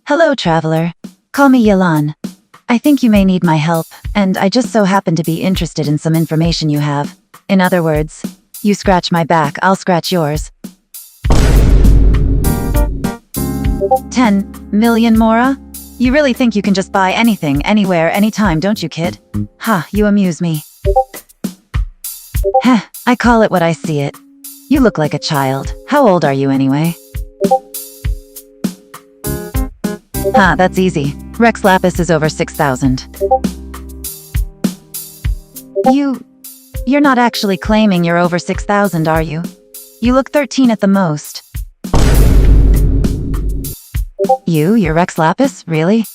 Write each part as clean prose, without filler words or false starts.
Hello, traveler. Call me Yelan. I think you may need my help, and I just so happen to be interested in some information you have. In other words, you scratch my back, I'll scratch yours. 10 million Mora? You really think you can just buy anything, anywhere, anytime, don't you, kid? Ha, you amuse me. Heh, I call it what I see it. You look like a child. How old are you anyway? Ha, that's easy. Rex Lapis is over 6,000. You're not actually claiming you're over 6,000, are you? You look 13 at the most. You're Rex Lapis? Really?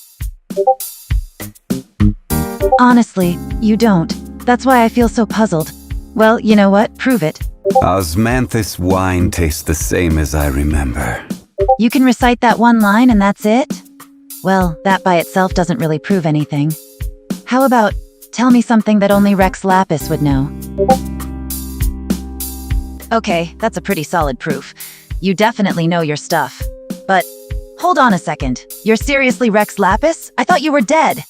Honestly, you don't. That's why I feel so puzzled. Well, you know what? Prove it. Osmanthus wine tastes the same as I remember. You can recite that one line and that's it? Well, that by itself doesn't really prove anything. How about, tell me something that only Rex Lapis would know? Okay, that's a pretty solid proof. You definitely know your stuff. But, hold on a second. You're seriously Rex Lapis? I thought you were dead.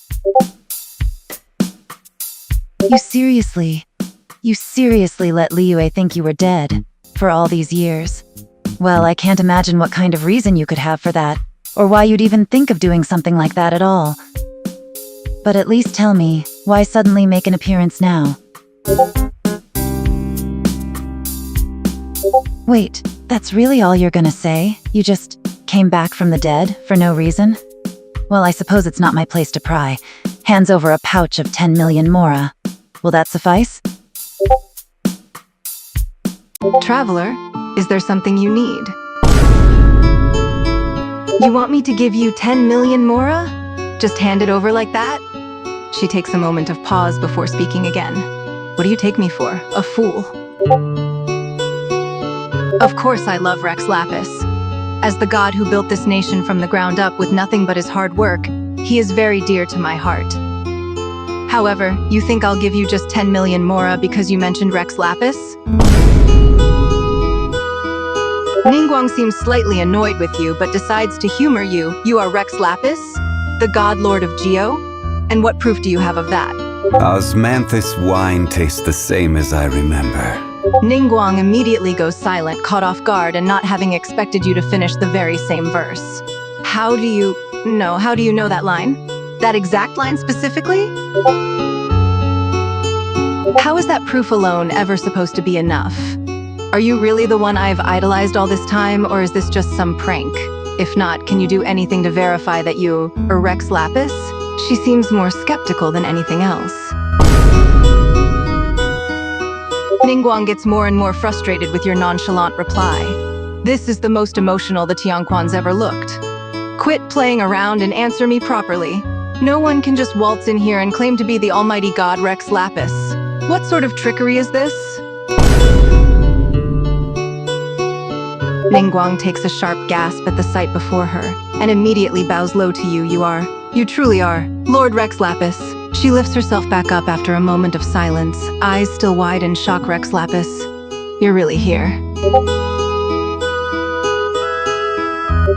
You seriously let Liyue think you were dead for all these years? Well, I can't imagine what kind of reason you could have for that, or why you'd even think of doing something like that at all. But at least tell me, why suddenly make an appearance now? Wait, that's really all you're gonna say? You just came back from the dead for no reason? Well, I suppose it's not my place to pry. Hands over a pouch of 10 million Mora. Will that suffice? Traveler, is there something you need? You want me to give you 10 million Mora? Just hand it over like that? She takes a moment of pause before speaking again. What do you take me for? A fool? Of course I love Rex Lapis. As the god who built this nation from the ground up with nothing but his hard work, he is very dear to my heart. However, you think I'll give you just 10 million Mora because you mentioned Rex Lapis? Ningguang seems slightly annoyed with you, but decides to humor you. You are Rex Lapis, the god lord of Geo? And what proof do you have of that? Osmanthus wine tastes the same as I remember. Ningguang immediately goes silent, caught off guard and not having expected you to finish the very same verse. How do you know that line? That exact line specifically? How is that proof alone ever supposed to be enough? Are you really the one I've idolized all this time, or is this just some prank? If not, can you do anything to verify that you are Rex Lapis? She seems more skeptical than anything else. Ningguang gets more and more frustrated with your nonchalant reply. This is the most emotional the Tianquan's ever looked. Quit playing around and answer me properly. No one can just waltz in here and claim to be the almighty god Rex Lapis. What sort of trickery is this? Ningguang takes a sharp gasp at the sight before her, and immediately bows low to you. You truly are, Lord Rex Lapis. She lifts herself back up after a moment of silence, eyes still wide in shock. Rex Lapis, you're really here.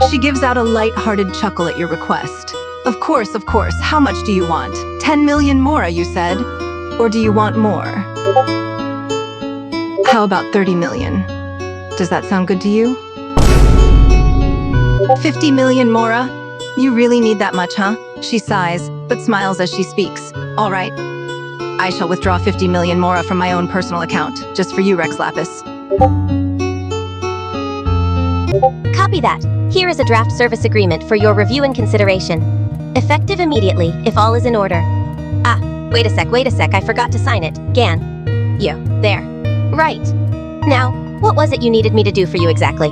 She gives out a light-hearted chuckle at your request. Of course, how much do you want? 10 million Mora, you said? Or do you want more? How about 30 million? Does that sound good to you? 50 million Mora? You really need that much, huh? She sighs, but smiles as she speaks. All right. I shall withdraw 50 million Mora from my own personal account, just for you, Rex Lapis. Copy that. Here is a draft service agreement for your review and consideration. Effective immediately, if all is in order. Ah, wait a sec, I forgot to sign it. Ganyu, there. Right. Now, what was it you needed me to do for you exactly?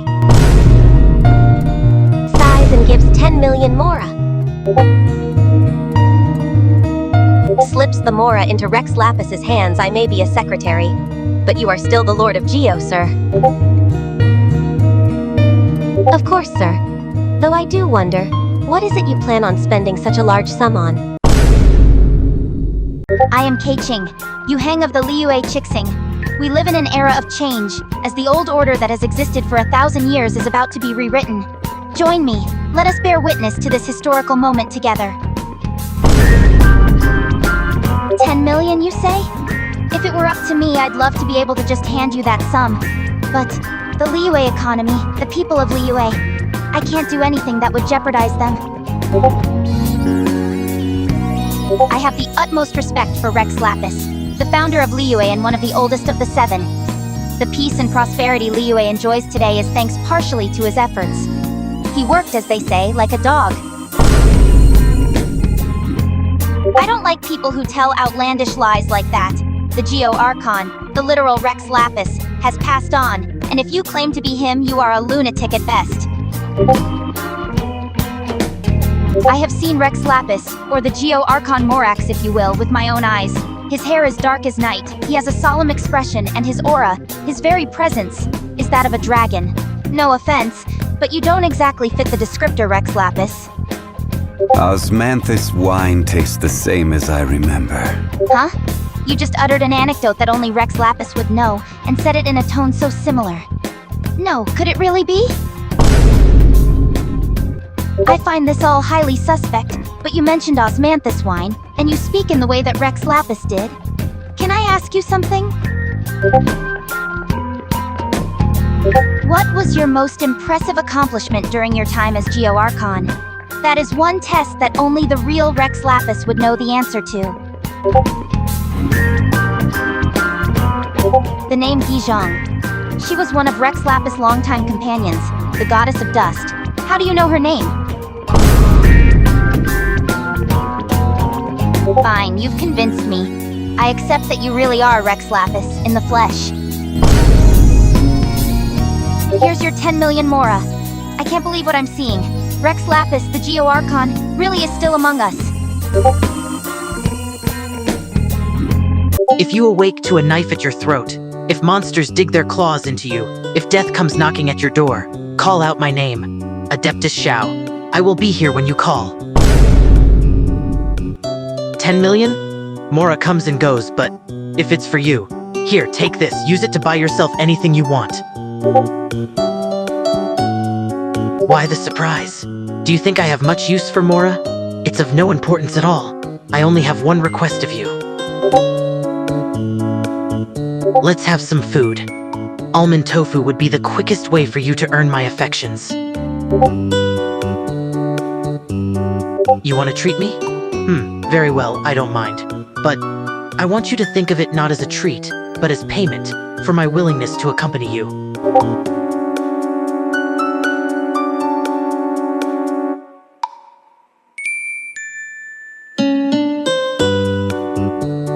Sighs and gives 10 million Mora. Slips the Mora into Rex Lapis's hands. I may be a secretary, but you are still the Lord of Geo, sir. Of course, sir. Though I do wonder, what is it you plan on spending such a large sum on? I am Keqing, Yuhang of the Liyue Keqing. We live in an era of change, as the old order that has existed for 1,000 years is about to be rewritten. Join me. Let us bear witness to this historical moment together. 10 million, you say? If it were up to me, I'd love to be able to just hand you that sum. But the Liyue economy, the people of Liyue, I can't do anything that would jeopardize them. I have the utmost respect for Rex Lapis, the founder of Liyue and one of the oldest of the seven. The peace and prosperity Liyue enjoys today is thanks partially to his efforts. He worked, as they say, like a dog. I don't like people who tell outlandish lies like that. The Geo Archon, the literal Rex Lapis, has passed on, and if you claim to be him, you are a lunatic at best. I have seen Rex Lapis, or the Geo Archon Morax if you will, with my own eyes. His hair is dark as night, he has a solemn expression, and his aura, his very presence, is that of a dragon. No offense, but you don't exactly fit the descriptor, Rex Lapis. Osmanthus wine tastes the same as I remember. Huh? You just uttered an anecdote that only Rex Lapis would know, and said it in a tone so similar. No, could it really be? I find this all highly suspect, but you mentioned Osmanthus wine, and you speak in the way that Rex Lapis did. Can I ask you something? What was your most impressive accomplishment during your time as Geo Archon? That is one test that only the real Rex Lapis would know the answer to. The name Gizhong. She was one of Rex Lapis' longtime companions, the goddess of dust. How do you know her name? Fine, you've convinced me. I accept that you really are Rex Lapis, in the flesh. Here's your 10 million Mora. I can't believe what I'm seeing. Rex Lapis, the Geo Archon, really is still among us. If you awake to a knife at your throat, if monsters dig their claws into you, if death comes knocking at your door, call out my name, Adeptus Xiao. I will be here when you call. 10 million? Mora comes and goes, but if it's for you, here, take this. Use it to buy yourself anything you want. Why the surprise? Do you think I have much use for Mora? It's of no importance at all. I only have one request of you. Let's have some food. Almond tofu would be the quickest way for you to earn my affections. You want to treat me? Very well, I don't mind. But I want you to think of it not as a treat, but as payment for my willingness to accompany you.